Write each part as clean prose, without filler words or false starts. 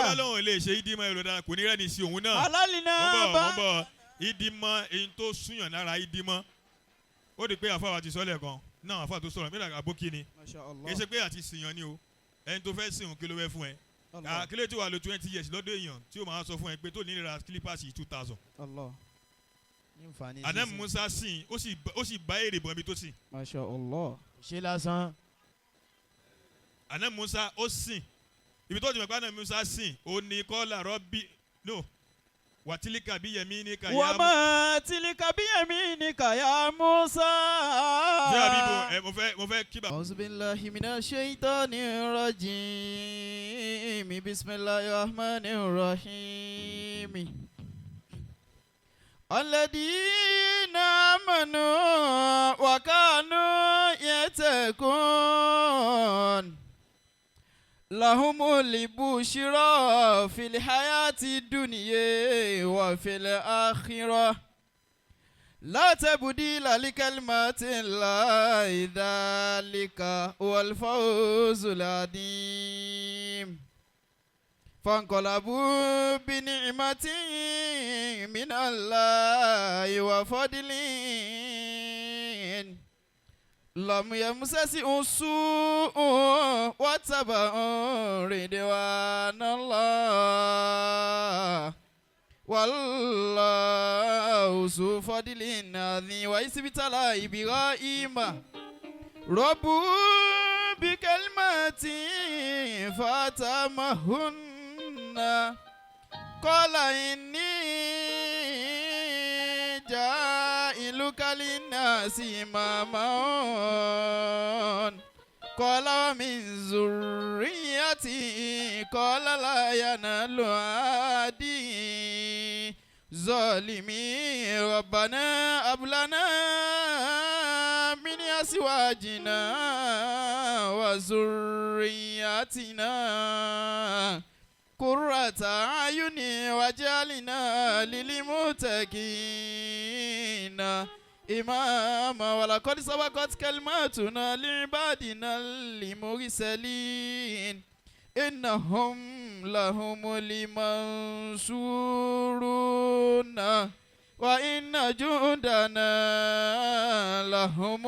bá lóun lè ṣe ìdímọ̀ èrò dára kò ní rẹ́ni sí òun náà. Alalina wọ́n bọ̀ ìdímọ̀ èyí tó súnyàn lára ìdímọ̀ ó di pé àfáà ti sọ́lẹ̀ kan náà àfáà tó sọ̀rọ̀ mílíọ̀nù àbókí ni kì í ṣe pé àti sìyàn ni o ẹni tó fẹ́ sìn kí ló fẹ́ fún ẹ kílé tí wà ló 20 years lọ́dọ̀ èèyàn tí ó máa sọ fún ẹ pé tó ní ra clippers 2000. Ànábì Musa sìn ó sì bá èrè bọ̀ ibi tó sìn. Masha Allah. ṣe lásán. Ànábì Musa ó sìn ibi tó ti mọ̀ pé Ànábì Musa sìn ó ní kọ́lá rọ́bì no wàtílíkà bí yẹmí ní kàyà. Wa ma tilika bi yaminika ya Musa. Ṣé àbíbo mo fẹ́ kí bá. A'udhu billahi minash shaitanir rajim. Bismillahir rahmanir rahim. Alladhina amanu wa kanu yattaqun. Lahumul bushra fil hayati dunya wa fil akhirah. La tabdila li kalimatillahi dhalika wal fawzul adim. فانقلبوا بنعمة من الله وفضل لم يمسسهم سوء واتبعوا رضوان الله والله ذو فضل عظيم. وإذ ابتلى إبراهيم ربه بكلمات فأتمهن قال إني جائلك للناس إماما قال ومن ذريتي قال لا ينال عهدي ظالمين ربنا هب لنا من أزواجنا وذرياتنا قرة أعين واجعلنا للمتقين إماما ولقد سبقت كلماتنا لعبادنا المرسلين إنهم لهم المنصورون وإن جندنا لهم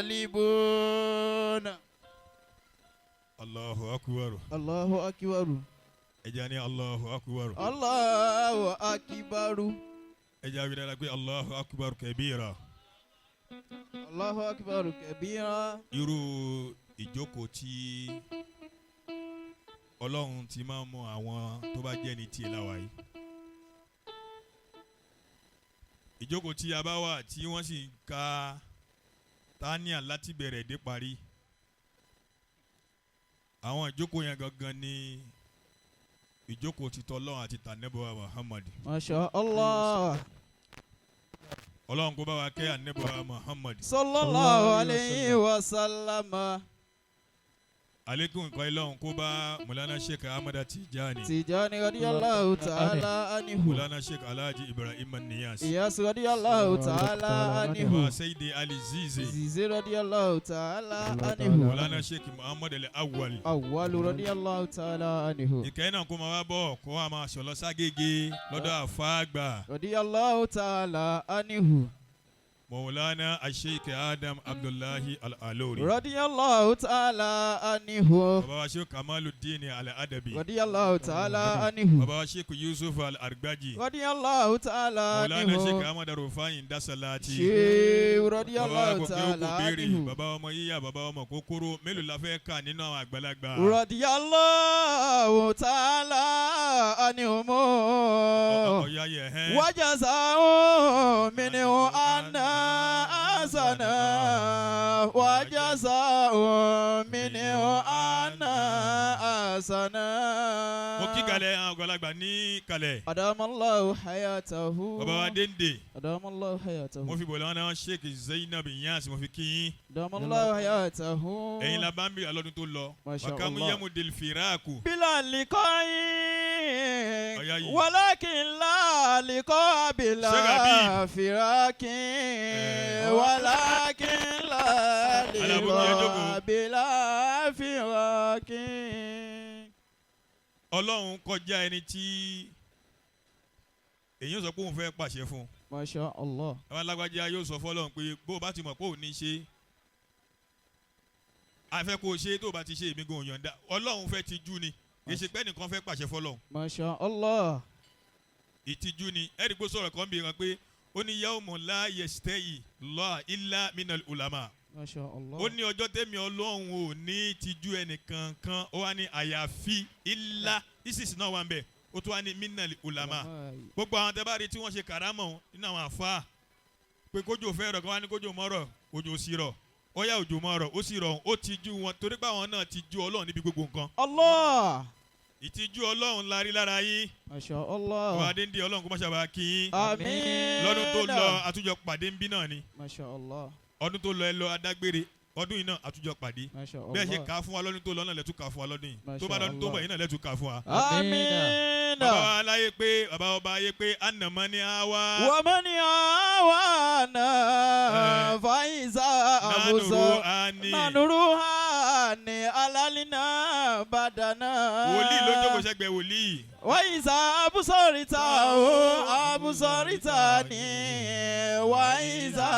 الغالبون. Allahu akbar. Allahu akbar. Ẹja ni Allahu akbar. Allahu akbar. Ẹja bí dára pé Allahu akbar kabira. Allahu akbar kabira. Irú ìjókòó tí Ọlọ́run ti máa ń mọ àwọn tó bá jẹ́ ní tiẹ̀ láwa yìí. Ìjókòó tí a bá wà tí wọ́n sì ń ka tánìà láti bẹ̀rẹ̀ dé parí. Àwọn ìjókòó yẹn gangan ni ìjókòó ti t'Ọlọ́run àti t'Ànábì Muhammad. Masha Allah. Ọlọ́run kó bá wa kẹ́ Ànábì Muhammad. Sallallahu alayhi wa sallam. Alekun nǹkan Ọlọ́run kó bá Mawlana Sheikh Ahmad At-Tijaani. Tijani radiyallahu ta'ala anhu. Mawlana Sheikh Al-Ibrahimiyat Niyass. Niyass radiyallahu ta'ala anhu. Wa Sayyidi Ali Zizi. Zizi radiyallahu ta'ala anhu. Mawlana Sheikh Muhammad Al-Awwal. Awwal radiyallahu ta'ala anhu. Ìkẹyìn náà kó máa wá bọ̀ kó wá máa ṣọlọ ságége lọ́dọ̀ àfáàgbà. Radiyallahu ta'ala anhu. Mawlana Sheikh Adam Abdullahi Al-Alori. Radiyallahu ta'ala anhu. Baba wa Sheikh Kamaluddin Al-Adabi. Radiyallahu ta'ala anhu. Baba wa Sheikh Yusuf Al-Argbaji. Radiyallahu ta'ala anhu. Mawlana Sheikh Ahmad Rufai Ndasalati. Sheikh radiyallahu ta'ala anhu. Baba ọmọ yíyá, baba ọmọ kókóró, mélòó la fẹ́ kà nínú àwọn àgbàlagbà. Radiyallahu ta'ala anhu. Ọ̀ya yẹ hẹ́n. Wa jaza'u minhu anna asana wa jaza'u minhu anna asana. Mo kí kalẹ̀ àwọn àgbàlagbà ní kalẹ̀. Adamallahu hayatahu. Baba wa Dende. Adamallahu hayatahu. Mo fi bọ̀lẹ̀ wọn náà Sheikh Zainab Niyass mo fi kí yín. Adamallahu hayatahu. Ẹ̀yin la bá ń bí alọ́dún tó lọ. Masha Allah. Wàkàmú yẹ́mu del firaku. Bila liqa'i Ọ̀ya yìí. walakin la liqa bila firaki walakin la liqa bila firaki. Ọlọ́run kọjá ẹni tí èyí sọ pé òun fẹ́ pàṣẹ fún. Masha Allah. Àwọn alágbájá yóò sọ fọ́lọ́run pé bó o bá ti mọ̀ pé òun ní ṣe afẹ́ kó o ṣe tó o bá ti ṣe èmi gan yọ̀ǹda. Ọlọ́run fẹ́ tijú ni kì í ṣe pé ẹnìkan fẹ́ pàṣẹ fọ́lọ́run. Masha Allah. Ìtìjú ni ẹ̀rí pé sọ̀rọ̀ kan bí wọn pé ó ní yawmun la yastahi Allah illa minal ulama. Masha Allah. Ó ní ọjọ́ tẹ́mi Ọlọ́run ò ní tijú ẹnìkankan ó wá ní àyàfi illa ìsìsì náà wà ń bẹ̀ ó tún wá ní minal ulama. Gbogbo àwọn tẹ́ bá rí tí wọ́n ṣe kàrámọ̀ nínú àwọn àfa pé kójò fẹ́ rọ̀ kí wọ́n á ní kójò mọ́rọ̀ òjò sì rọ̀ ó yá òjò mọ́rọ̀ ó sì rọ̀ ó tijú wọn torí pé àwọn náà tijú Ọlọ́run níbi gbogbo nǹkan. Allah. Ìtìjú Ọlọ́run la rí lára yín. Masha Allah. Wà á dé ń di Ọlọ́run kó má ṣàbà kí yín. Àmín. Lọ́dún tó lọ àtúnjọ pàdé ń bí náà ni. Masha Allah. Ọdún tó lọ ẹ lọ adágbére ọdún yìí náà àtúnjọ pàdé. Masha Allah. Bẹ́ẹ̀ ṣe kà á fún wa lọ́dún tó lọ náà lẹ́tún kà á fún wa lọ́dún yìí. Tó bá lọ́dún tó bọ̀ yìí náà lẹ́tún kà á fún wa. Àmín. Bàbá wa láyé pé bàbá ọba ayé pé ànàmọ́ ni a wá. Wa man yawana faiza abuso nanuruhani alalina badana. Wòlíì ló jókòó sẹ́gbẹ̀ẹ́ wòlíì. Waiza abusorita o abusorita ni waiza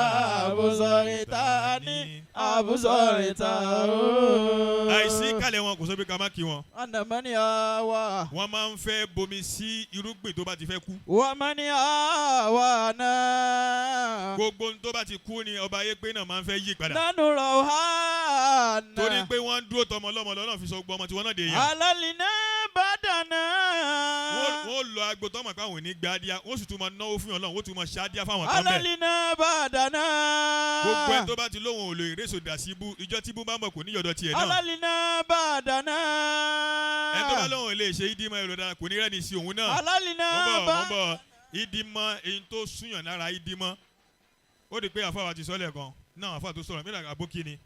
abusorita ni abusorita o. Àìsí kálẹ̀ wọn kò sọ pé ká má kí wọn. Ànàmọ́ni àwa. Wọ́n máa ń fẹ́ bomi sí irúgbìn tó bá ti fẹ́ kú. Wàmọ́ni àwa náà. Gbogbo ohun tó bá ti kú ni ọba ayé pé náà máa ń fẹ́ yí padà. Nánú rọ̀ há náà. Torí pé wọ́n ń dúró tọmọ lọ́mọ lọ́nà fi sọ gbọ́ ọmọ tí wọ́n náà dé yàn. Alálìná bàdànà. Wọ́n lọ agbo tọ́mọ̀ pé àwọn ò ní gbádìá wọ́n sì tún máa náwó fún yàn lọ́wọ́ wọ́n tún máa ṣáàdìá fáwọn kan bẹ́ẹ̀. Alálìná bàdànà. Gbogbo ẹni tó bá ti lóhùn òòlò ìrẹsò dà sí ibú ìjọ tí ibú bá mọ̀ kò ní yọ̀dọ̀ tiẹ̀ náà. Alálìná bàdànà. Ẹni tó bá lóhùn lè ṣe ìdímọ̀ èrò dára kò ní rẹ́ni sí òun náà. Alálìná wọ́n bọ̀ ìdímọ̀ èyí tó súnyàn lára ìdímọ̀ ó di pé àfáwà ti sọ́lẹ̀ kan náà àfáà tó sọ̀rọ̀ mílíọ̀nù àbókí ni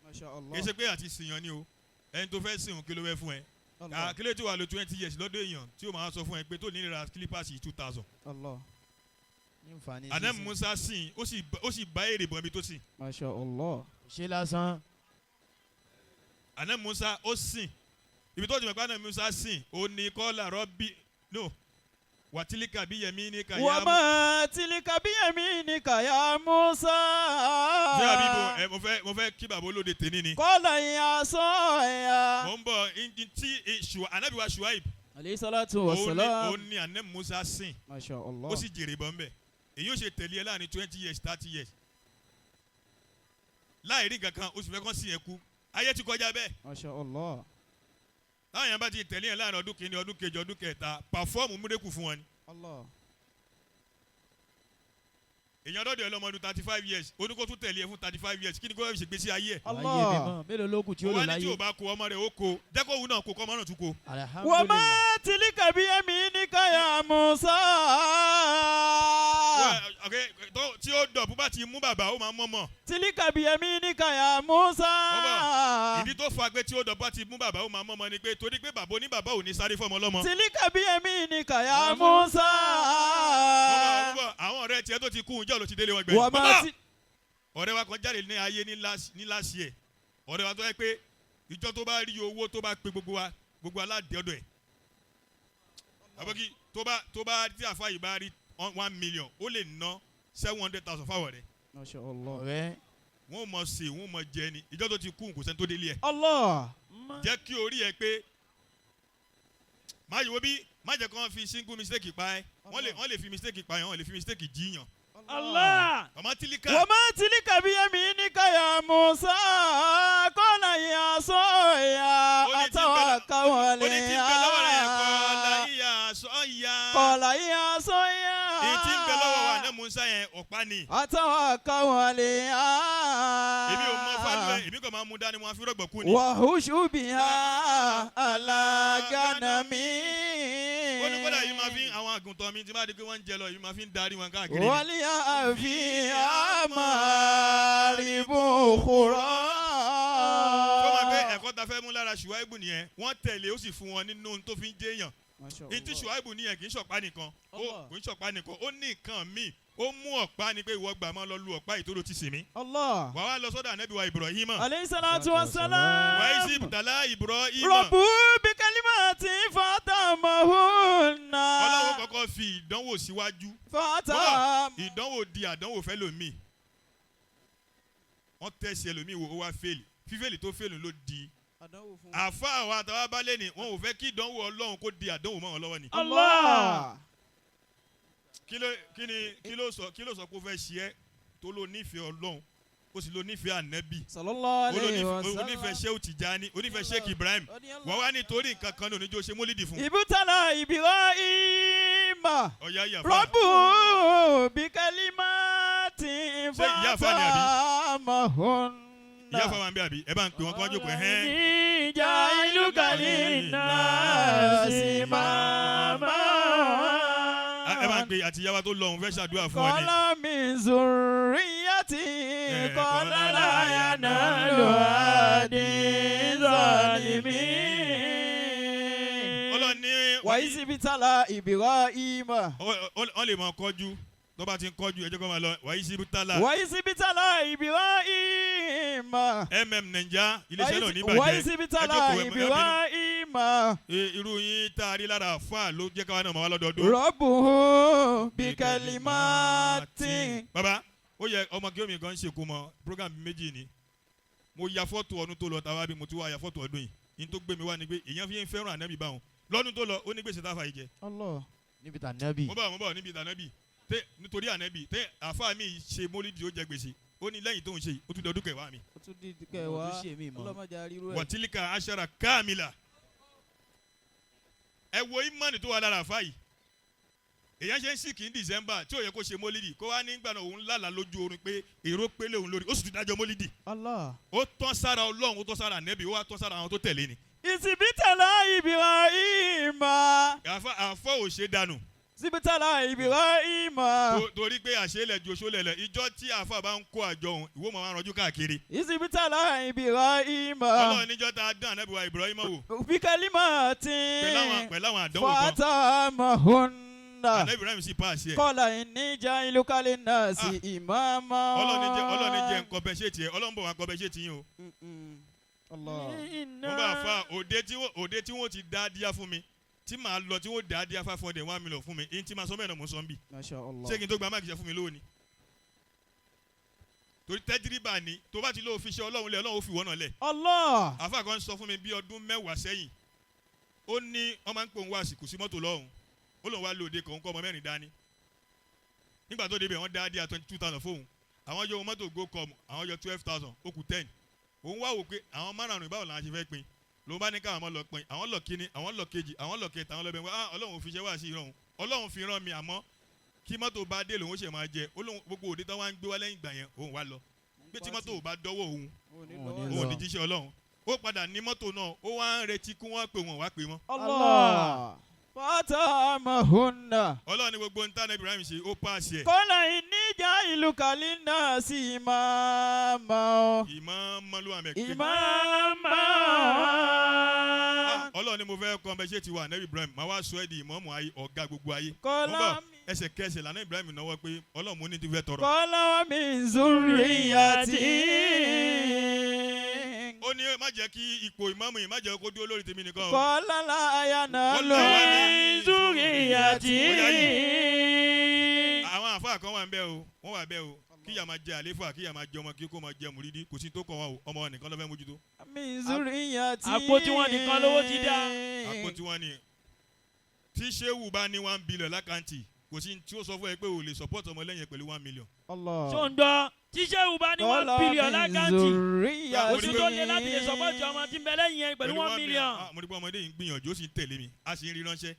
kì í ṣe pé àti sìyàn ni o ẹni tó fẹ́ sìn kí ló fẹ́ fún ẹ kílé tí wàá lo 20 years lọ́dọ̀ èèyàn tí ó máa sọ fún ẹ pé tó ní ra clippers 2000. Àná Musa sìn ó sì bá èrè bọ̀ ibi tó sìn. Masha Allah. Ṣé lásán. Àná Musa ó sìn ibi tó ti mọ̀ pé àná Musa sìn ó ní kọ́lá rọ́bì no wàtílíkà bí yẹmí ní kàyà. Wàmà tílíkà bí yẹmí ní kàyà Musa. Ṣé àbíbo mo fẹ́ kí bàbá olóde tèmi ni. Kọ́lá ìyá sọ ẹ̀yà. Mo ń bọ̀ tí Ànábì wa Shuaib. Alayhi salatu wa salam. Ó ní àná Musa sìn. Masha Allah. Ó sì jèrè bọ́ mbẹ́. Èyí ó ṣe tẹ̀lé ẹ láàrin 20 years 30 years. Láì rí nǹkan kan oṣù fẹ́ kán sí ẹ kú. Ayé ti kọjá bẹ́ẹ̀. Masha Allah. Láwọn yẹn bá ti tẹ̀lé ẹ láàrin ọdún kìíní ọdún kejì ọdún kẹta pàfọ́ọ̀mù múdẹ́kù fún wọn ni. Allah. Èèyàn dọ́dọ̀ ẹ lọ́mọdún 35 years oníkó tún tẹ̀lé ẹ fún 35 years kí ni kó fẹ́ fi ṣègbésí ayé ẹ̀. Allah. Ayé mímọ́ mélòó ló kù tí ó lò wọ́n ní tí láyé. ò bá kó ọmọ rẹ̀ ó kó jẹ́kọ̀ òun náà kó kọ́ ọmọ náà tún kó. Wàmà tílíkà bí yẹmí ní kàyà Musa. Tí ó dọ̀ bó bá ti mú bàbá ó máa mọ́mọ́. Tílíkà bí yẹmí ní kàyà Musa. Ìdí tó fa pé tí ó dọ̀ bá ti mú bàbá ó máa mọ́mọ́ ni pé torí pé bàbá oníbàbá ò ní sáré fọmọ lọ́mọ. Tílíkà bí yẹmí ní kàyà Musa. Àwọn ọ̀rẹ́ tiẹ̀ tó ti kú ìjọ ló ti délé wọn gbẹ̀yìn. Wàmà tí. Ọ̀rẹ́ wa kan jáde ní ayé ní láṣì ẹ̀ ọ̀rẹ́ wa tó yẹ pé ìjọ tó bá rí owó tó bá pe gbogbo aládé ọ̀dọ̀ ẹ̀ àbọ̀kí tó bá tí àfa yìí bá rí 1 million ó lè ná 700,000 fáwọn rẹ̀. Masha Allah. Ọ̀rẹ́. Wọ́n mọ̀ ṣe wọ́n mọ̀ jẹ ni ìjọ tó ti kú kò sẹ́ni tó délé ẹ̀. Allah. Jẹ́ kí orí ẹ pé má yìí wo bí má jẹ́ kí wọ́n fi single mistake pa ẹ́ wọ́n lè fi mistake pa ẹ́ wọ́n lè fi mistake jíyàn. Allah. Ọmọ tílíkà. Wàmà tílíkà bí yẹmí ní kàyà Musa. Kọ́lá ìyá sọ ẹ̀yà àtàwọn káwọn lè yá. Ó ní tí ń bẹ lọ́wọ́ rẹ̀ kọ́lá ìyá sọ ẹ̀yà. Kọ́lá ìyá sọ ẹ̀yà. Èyí tí ń bẹ lọ́wọ́ wa náà Musa yẹn ọ̀pá ni. Àtàwọn káwọn lè yá. Èmi ò mọ fálú ẹ̀ èmi kò máa mú dání wọn fi rọ̀gbọ̀ kú ni. Wàhùṣù bìhá alágánàmí. Ó ní kódà yìí máa fi àwọn àgùntàn mi tí bá di pé wọ́n ń jẹ lọ yìí máa fi ń darí wọn káàkiri. Wọ́lí àfi àmàrìbù kúrọ̀. Tó máa gbé ẹ̀kọ́ ta fẹ́ mú lára Ṣùwáìbù nìyẹn wọ́n tẹ̀lé ó sì fún wọn nínú ohun tó fi ń jẹ́yàn. Ìtí Ṣùwáìbù nìyẹn kì í ṣọ̀pá nìkan kì í ṣọ̀pá nìkan ó ní nǹkan míì ó mú ọ̀pá ni pé ìwọ gbà máa lọ lu ọ̀pá ìtòrò ti sìn mí. Allah. Wà wá lọ sọ́dọ̀ Ànábì wa Ibrahima. Alayhi salatu wa salam. Wà á sì bùtàlá Ibrahima. Rabbu bi kalimatin fata فاتمهن Ọlọ́run kọ́kọ́ fi ìdánwò síwájú. Ìdánwò di àdánwò fẹ́ lòmíì. Wọ́n tẹ̀sí ẹlòmíì wo ó wá fèlì. Fífèlì tó fèlì ló di. Àfa àwọn àtàwọn abálẹ̀ ni wọn ò fẹ́ kí ìdánwò Ọlọ́run kó di àdánwò mọ́ wọn lọ́wọ́ ni. Allah. Kí ló sọ pé ó fẹ́ ṣe ẹ́ tó ló nífẹ̀ẹ́ Ọlọ́run ó sì ló nífẹ̀ẹ́ ànábì. Sallallahu alayhi wa sallam. Onífẹ̀ẹ́ Sheikh Tijaani onífẹ̀ẹ́ Sheikh Ibrahim. Wọ́n wá nítorí nǹkan kan ní oníjó ṣe mólídì fún. Ibtala Ibrahim. Ọ̀ya ìyàfa. Rabbu bi kalimatin fatamahun. Ìyàfa máa ń bẹ àbí ẹ bá ń pè wọ́n kí wọ́n jókòó ẹ̀. Ìjà ìlú Nasi mama. Ẹ bá ń pè àti ìyàwó tó lọ òun fẹ́ ṣàdúrà fún ọ ni. Qala min zurriyati qala la yanalu adi zalimin. Ọlọ́ni. Wa izibtala Ibrahim. Wọ́n lè máa kọjú tó bá ti ń kọjú ẹjọ́ kó máa lọ wàyí síbi tálà. Wàyí síbi tálà Ibrahim. Naija iléeṣẹ́ náà ní ìbàjẹ́. Wàyí síbi tálà Ibrahim. Irú yín tá a rí lára àfáà ló jẹ́ káwa náà máa wá lọ́dọọdún. Rabbuhu bi kalimatin. Bàbá ó yẹ ọmọ kí omi gan ṣèkó mọ program méjì ni mo ya fọ́tò ọdún tó lọ tàwa bí mo ti wá ya fọ́tò ọdún yìí ní tó gbé mi wá ni pé èèyàn fi ń fẹ́ràn ànábì báwọn lọ́dún tó lọ ó ní gbèsè táfà yìí jẹ. Allah. Níbi tànábì. mo bá níbi tànábì nítorí ànábì àfáà mi ṣe mólídìí ó jẹ gbèsè ó ní lẹ́yìn tó ń ṣe ó tún dọdún kẹwàá mi. Ó tún di kẹwàá ọlọ́mọdé arírú ẹ̀. Wàtílíkà aṣara káàmìlà ẹ wo ìmọ̀nì tó wà lára àfáà yìí èyàn ṣe ń sìnkì ní December tí ò yẹ kó ṣe mólídìí kó wá nígbà náà òun lálàá lójú oorun pé èrò pélé òun lórí ó sì tún dájọ́ mólídìí. Allah. Ó tán sára Ọlọ́run ó tán sára ànẹ́bí ó wá tán sára àwọn tó tẹ̀lé ni. Ìsìbítàlá Ibrahim. Àfọ́ ò ṣe dànù. Ìsìbítàlá Ibrahim. Torí pé àṣẹlẹ̀ ju oṣoolẹ̀lẹ̀ ìjọ tí àfọ́ bá ń kó àjọ òun ìwọ máa ń ranjú káàkiri. Ìsìbítàlá Ibrahim. Ọlọ́run níjọ́ tá a dán ànẹ́bí wa Ibrahim wò. Bí kalimatin. Pẹ̀lú àwọn àdánwò kan. Fatamahun. Ànábì Ibrahim sì paasi ẹ. Qala inni ja'iluka linnasi imama. Ọlọ́run jẹ́ nǹkan bẹ́ẹ̀ ṣe tiẹ̀ Ọlọ́run bọ̀ wá nǹkan bẹ́ẹ̀ ṣe tiyín o. Allah. Mo bá fa òde tí wọ́n ti dá díá fún mi tí màá lọ tí wọ́n dá díá 500 1 million fún mi èyí tí màá sọ mẹ́rin mo sọ ń bì. Masha Allah. Ṣé kí n tó gba máàkì ṣe fún mi lónìí? Torí tẹ́jìrìbà ni tó bá ti lóò fi ṣe Ọlọ́run lẹ̀ Ọlọ́run ó fi wọ́n náà lẹ̀. Allah. Àfáà kan sọ fún mi bí ọdún 10 sẹ́yìn ó ní wọ́n máa ń pòun wá àsìkò sí mọ́tò lọ́hùn ó lóun wá lóde kàn ń kọ́ ọmọ mẹ́rin dání nígbà tó débẹ̀ wọ́n dá díà 22,000 fóun àwọn yọ mọ́tò go com àwọn yọ 12,000 ó kù 10 òun wá wò pé àwọn márùn-ún báwo làwọn ṣe fẹ́ pín lòun bá ní káwọn lọ pín àwọn lọ kíní àwọn lọ kejì àwọn lọ kẹta àwọn lọ bẹ̀rẹ̀ wá Ọlọ́run fi ṣe wá sí ìrọ̀rùn Ọlọ́run fi rán mi àmọ́ kí mọ́tò bá dé lòun ó ṣe máa jẹ Ọlọ́run gbogbo òde tán wá ń gbé wá lẹ́yìn ìgbà yẹn òun wá lọ pé tí mọ́tò ò bá dọ́wọ́ òun òun ní jíṣẹ́ Ọlọ́run ó padà ní mọ́tò náà ó wá ń retí kí wọ́n pè wọ́n wá pè wọ́n. Allah. Fatamahunna. Ọlọ́run ní gbogbo ń tánà Ibrahim ṣe ó pàṣẹ ẹ̀. Qala inni ja'iluka linnasi imama. Ìmáàmà ló wà mẹ́. Imama. Ọlọ́run ní mo fẹ́ kọ́ ọmọ ẹṣẹ́ ti wà nẹ́bí Ibrahim máa wá sọ ẹ́ di ìmáàmù ayé ọ̀gá gbogbo ayé. Qala ẹsẹ̀kẹsẹ̀ lànà Ibrahim náwó pé Ọlọ́run mo ní ti fẹ́ tọrọ. Qala min zurriyati. Ó ní má jẹ́ kí ipò ìmáàmù yìí má jẹ́ kó dúró lórí tèmi nìkan. Qala la yanalu min zurriyati. Àwọn àfáà kan wà ń bẹ o wọ́n wà bẹ́ẹ̀ o kíyà máa jẹ àléfà kíyà máa jẹ ọmọ kí kó máa jẹ mùrídìí kò sí tó kàn wá o ọmọ nìkan ló fẹ́ mójútó. Min zurriyati. Àpò tí wọ́n nìkan lówó ti dá. Àpò tí wọ́n ní tí Ṣéwù bá ní 1 billion lákàntì kò sí tí ó sọ fún ẹ pé o lè support ọmọ lẹ́yìn pẹ̀lú 1 million. Allah. Ṣó ń gbọ́ tí Ṣéwù bá ní 1 billion lákàntì oṣù tó lé láti lè support ọmọ tí ń bẹ lẹ́yìn yẹn pẹ̀lú 1 million. Mo rí pé ọmọdé yìí ń gbìyànjú ó sì ń tẹ̀lé mi a sì ń rí ránṣẹ́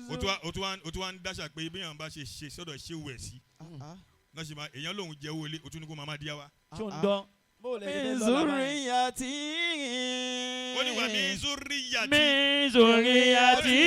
o tún wá ń dáṣà pé bí èèyàn bá ṣe sọ́dọ̀ Ṣéwù ẹ̀ sí lọ́sì máa èèyàn lòun jẹ́ owó ilé o tún ní kó máa díá wa. Ṣó ń gbọ́. Min zurriyati. Ó ní wà min zurriyati. Min zurriyati.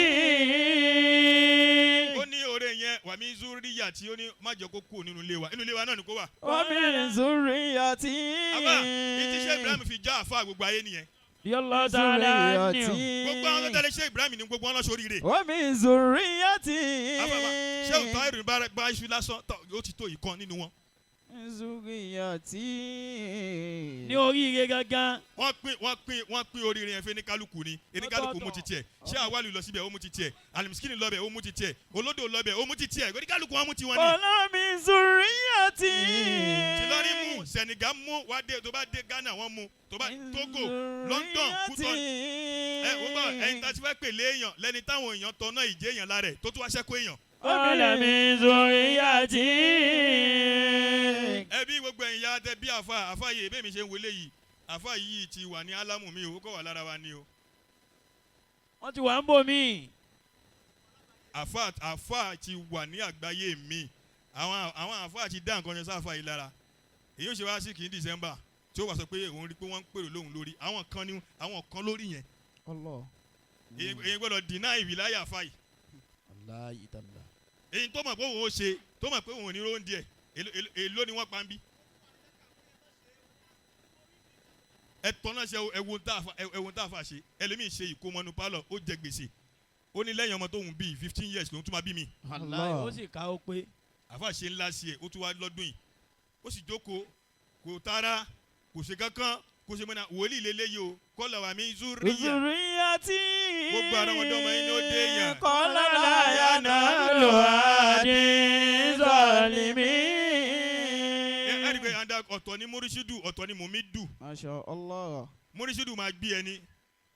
Ó ní oore yẹn wà min zurriyati ó ní má jẹ́ kó kú nínú ilé wa náà ni kó wà. Wa min zurriyati. Àbá ìtí Sheikh Ibrahim fi já àfa gbogbo ayé nìyẹn. Yallah ta'ala ni o. Gbogbo àwọn tó tẹ̀lé Sheikh Ibrahim ní gbogbo wọn lọ sóríire. Wa min zurriyati. Àbá Sheikh Ridwanullah bá iṣu lásán ó ti tó ìkan nínú wọn. ní oríire gangan. wọ́n pín oríire yẹn fún ẹnikálukú ni ẹnikálukú mú ti tiẹ̀ ṣé àwálù lọ síbẹ̀ ó mú ti tiẹ̀ alimisikini lọ́bẹ̀ ó mú ti tiẹ̀ olódò lọ́bẹ̀ ó mú ti tiẹ̀ ẹnikálukú wọn mú ti wọn ni. Ọlọ́mi zuriyati. tìlọ́rí mú Senegal mú wá dé tó bá dé Ghana wọ́n mú tó bá Togo London Kútọ́ wọ́n bá ẹ̀yin tá a ti fẹ́ pè léèyàn lẹ́ni táwọn èèyàn tọ́nà ìjẹ́ èèyàn lára ẹ̀ tó tún wá ṣẹ́kù èèyàn. Ọlọ́mi zuriyati. ẹbí gbogbo ẹ̀yin ya tẹ bí àfa yìí bẹ́ẹ̀ mi ṣe ń wọlé yìí àfa yìí ti wà ní álámù mi ò kọ́ wà lára wa ni o. wọ́n ti wà ń bò mí. àfa ti wà ní àgbáyé mi àwọn àfa ti dá nǹkan yẹn sáfà yìí lára èyí ò ṣe wá sí kì í December tí ó wà sọ pé òun rí pé wọ́n ń pèrò lóhùn lórí àwọn kan lórí yẹn. èyí gbọ́dọ̀ deny ìwìláyà àfa yìí. èyí tó mọ̀ pé òun ó ṣe tó mọ̀ pé òun ò ní róńdì ẹ̀ èló ni wọ́n pa ń bí. ẹ̀tọ́ náà ṣe ẹ̀wọ̀n tá a fà ṣe ẹlẹ́mìí ṣe ìkómọnú pálọ̀ ó jẹ gbèsè ó ní lẹ́yìn ọmọ tóun bíi 15 years lòun tún máa bí mi. ó sì ká ó pé. àfa ṣe ńlá sí ẹ ó tún wá lọ́dún yìí ó sì jókòó kò tara kò ṣe kankan kò ṣe mọ́nà wòlíì lélẹ́yìí o kọ́lá wa mi zuriyati. gbogbo ara wọn dọ́mọ yín ni ó dé yàn. kọ́lá láyà náà lò á ní zalimi. ẹ̀rí pé ọ̀tọ̀ ni múrísídù ọ̀tọ̀ ni mùmídù. Masha Allah. múrísídù máa gbé ẹni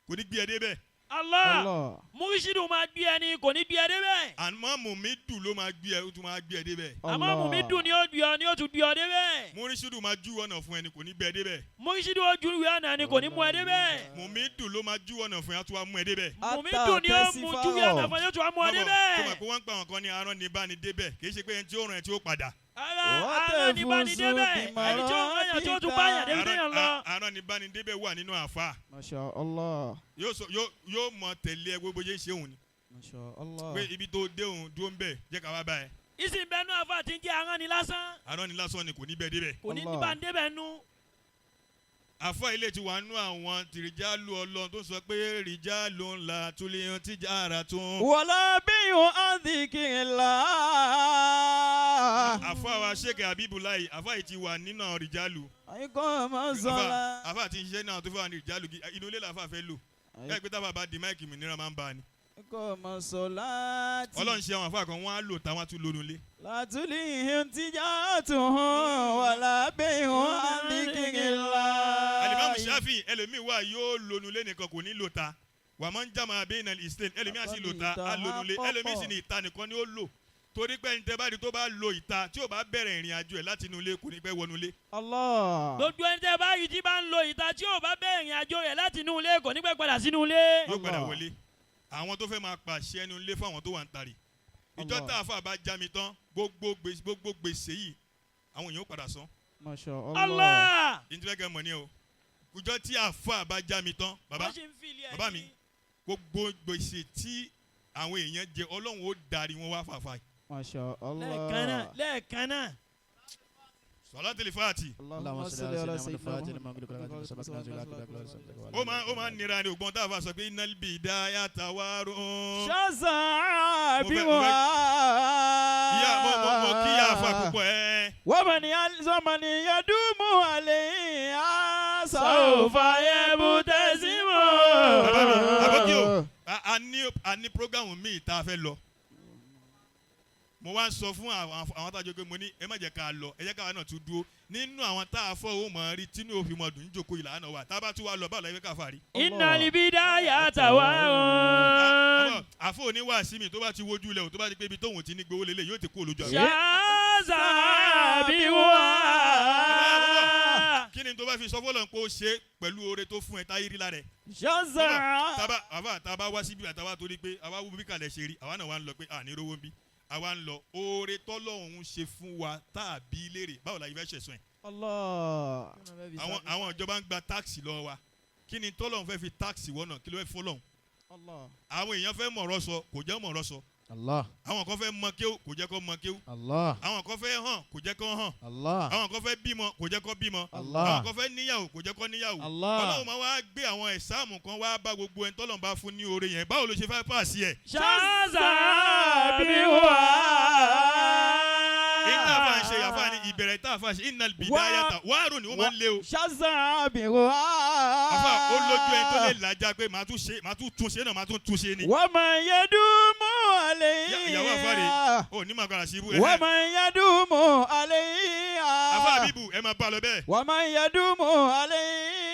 kò ní gbé ẹ débẹ̀. Allah múrísídù máa gbé ẹni kò ní gbé ẹ débẹ̀. àmọ́ mùmídù ló máa gbé ẹ ó tún máa gbé ẹ débẹ̀. àmọ́ mùmídù ni ó gbé ọ ni ó tún gbé ọ débẹ̀. múrísídù máa jú ọ̀nà fún ẹni kò ní gbé ẹ débẹ̀. múrísídù ó ju ìwé ọ̀nà ni kò ní mú ẹ débẹ̀. mùmídù ló máa jú ọ̀nà fún ẹ á tún wá mú ẹ débẹ̀. mùmídù ni ó mú ju ìwé ọ̀nà fún ẹ yóò tún wá mú ẹ débẹ̀. tó máa pé wọ́n ń pa àwọn kan ní arán ní bá ní débẹ̀ kì í ṣe pé ẹni tí ó ràn ẹ tí ó padà. arán ní bá ní débẹ̀ ẹni tí ó ràn yàn tí ó tún bá yàn débi téèyàn lọ. arán ní bá ní débẹ̀ wà nínú àfa. Masha Allah. yóò mọ tẹ̀lé ẹ gbogbo yẹn ṣe òun ni. Masha Allah. pé ibi tó dé òun dúró ń bẹ̀ jẹ́ ká wá bá ẹ. ìsìn bẹ́ẹ̀ náà àfa ti ń jẹ́ arán ní lásán. arán ní lásán ni kò ní bẹ́ẹ̀ débẹ̀. kò ní bá ń débẹ̀ nú. àfọ ilé ti wà nú àwọn tìrìjálù Ọlọ́run tó sọ pé rìjálù ńlá tulẹ̀ tijaratun. wala bi'u adhikrillah. àfọ àwa Sheikh Habibulahi àfọ yìí ti wà nínú àwọn rìjálù. àyíkọ́ máa ń sọ́la. àfọ àti iṣẹ́ náà tó fẹ́ wà ní rìjálù inú ilé làfà fẹ́ lò. ẹ pé tábà bá di máìkì mìíràn máa ń bá a ni. àyíkọ́ máa ń sọ́la. Ọlọ́run ṣe àwọn àfọ kan wọ́n á lò táwọn á tún lónú ilé. látúlì tijaratun wala bi'u adhikrillah. Al-Imam Shafi ẹlòmíì wà yóò lónú ilé nìkan kò ní lò ta wà máa ń jàmà bayna al-isnayn ẹlòmíì á sì lò ta á lónú ilé ẹlòmíì sì ní ìta nìkan ni ó lò torí pé ẹni tẹ́ bá rí tó bá lo ìta tí ò bá bẹ̀rẹ̀ ìrìn àjò ẹ̀ láti inú ilé kò ní pẹ́ wọnú ilé. Allah. gbogbo ẹni tẹ́ bá rí tí bá ń lo ìta tí ò bá bẹ̀rẹ̀ ìrìn àjò rẹ̀ láti inú ilé kò ní pẹ́ padà sínú ilé. yóò padà wọlé àwọn tó fẹ́ máa pàṣẹ ẹnu ilé fún àwọn tó wà ń tarì ìjọ tá a fà bá já mi tán gbogbo gbèsè yìí àwọn èèyàn ó padà san. Masha Allah. Allah. ìjọba mọ̀ ní o ìjọ tí a fà bá já mi tán bàbá mi gbogbo gbèsè tí àwọn èèyàn jẹ Ọlọ́run ó darí wọn wá fàfà. Masha Allah. lẹ́ẹ̀kan náà. Salatul Fati. Allahumma salli ala sayyidina Muhammad. ó máa ń nira ni ògbọ́n tá a fà sọ pé innal bidayata warun. ṣáṣá bí wà. ìyá mo kí ìyá àfa púpọ̀ ẹ́. wọ́n mọ̀ ní yadumu alayhi sawfa yabtasimu. àbókí o a ní programu míì tá a fẹ́ lọ. mo wá ń sọ fún àwọn tájọ pé mo ní ẹ má jẹ́ ká lọ ẹ jẹ́ káwa náà tún dúró nínú àwọn tá a fọ́ owó mọ̀ rí tínú òfin mọ̀ dùn níjòkó ìlànà wa tá a bá tún wá lọ báwo la yẹ ká fà rí. innal bidayata warun. àfọ oníwàásí mi tó bá ti wojú ilẹ̀ o tó bá ti pé ibi tóun ti ní gbowó lélẹ̀ yóò ti kó olójú àwọn. ṣáṣá bí wà. kí ni tó bá fi sọ fọlọ́n pé ó ṣe pẹ̀lú oore tó fún ẹ táyé rí lára ẹ. ṣáṣá. tábà wá síbi àtàwá torí pé àwa wú bí kàlẹ̀ ṣe rí àwa náà wá ń lọ pé àní rówó ń bí àwa ń lọ oore tọ́lọ́hún ṣe fún wa tàbí léèrè báwo la yìí fẹ́ ṣẹ̀sùn ẹ̀. Allah. àwọn ìjọba ń gba táàkì lọ́wọ́ wa kí ni tọ́lọ́hún fẹ́ fi táàkì wọ́nà kí ló fẹ́ fọ́lọ́hún. Allah. àwọn èèyàn fẹ́ mọ̀ọ́rọ́ sọ kò jẹ́ mọ̀ọ́rọ́ sọ. Allah. àwọn kan fẹ́ mọ kéwù kò jẹ́ kó mọ kéwù. Allah. àwọn kan fẹ́ hàn kò jẹ́ kó hàn. Allah. àwọn kan fẹ́ bímọ kò jẹ́ kó bímọ. Allah. àwọn kan fẹ́ níyàwó kò jẹ́ kó níyàwó. Allah. Ọlọ́run máa wá gbé àwọn ẹ̀sáàmù kan wá bá gbogbo ẹni tọ́lọ́run bá fún ní oore yẹn báwo ló ṣe fẹ́ pàṣẹ ẹ̀. ṣáṣá bí wà. ìta bá ń ṣe yàfa ni ìbẹ̀rẹ̀ tá àfa ṣe innal bidayata wàárò ni ó máa ń lé o. ṣáṣá bìrò á. àfa ó lójú ẹni tó lè làjà pé màá tún tún ṣe náà màá tún tún ṣe ni. wọ́n máa ń yẹ́dùn mọ́ àlẹ́ yìí. ìyàwó àfa rè ó ní màá gbára sí ibú. wọ́n máa ń yẹ́dùn mọ́ àlẹ́ yìí. àfa Habeeb ẹ máa bá a lọ bẹ́ẹ̀. wọ́n máa ń yẹ́dùn mọ́ àlẹ́ yìí.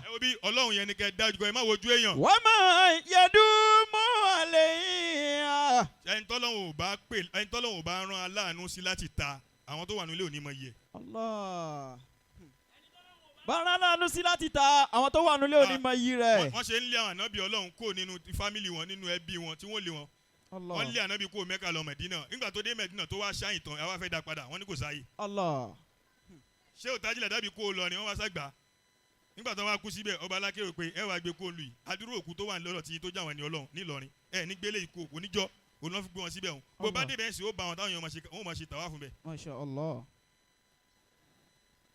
ẹ wo bí ọlọ́run yẹn ni kẹ́ dájú kọ́ ẹ má wojú èèyàn. wọ́n máa ń yẹ́dùn mọ́ àlẹ́ yìí. ẹni tọ́lọ́run ò bá rán aláàánú sí láti ta àwọn tó wà nílé òní mọ iye. Allah. bára lánú sí láti ta àwọn tó wà nílé òní mọ iyì rẹ̀. wọ́n ṣe ń lé àwọn ànábì ọlọ́run kó nínú fámìlì wọn nínú ẹbí wọn tí wọ́n lé wọn. wọ́n lé ànábì kó Mẹ́kà lọ Mẹ̀dínà nígbà tó dé Mẹ̀dínà tó wá ṣáyìn tán àwa fẹ́ dá padà wọ́n ní kò sáyé. Allah. ṣé òtájílẹ̀ dábì kó o lọ ni wọ́n wá ságbà nígbà tó wá kú síbẹ̀ ọba alákèrò pé ẹ wá gbé kó lu yìí adúrú òkú tó wà lọ́rọ̀ tí tó jáwọn ẹni ọlọ́run nílọrin ẹ ní gbélé ikú òkú níjọ́ òun náà fi gbé wọn síbẹ̀ òun bó bá débẹ̀ sí ó bá wọn táwọn èèyàn máa ṣe tàwa fún bẹ́ẹ̀. Masha Allah.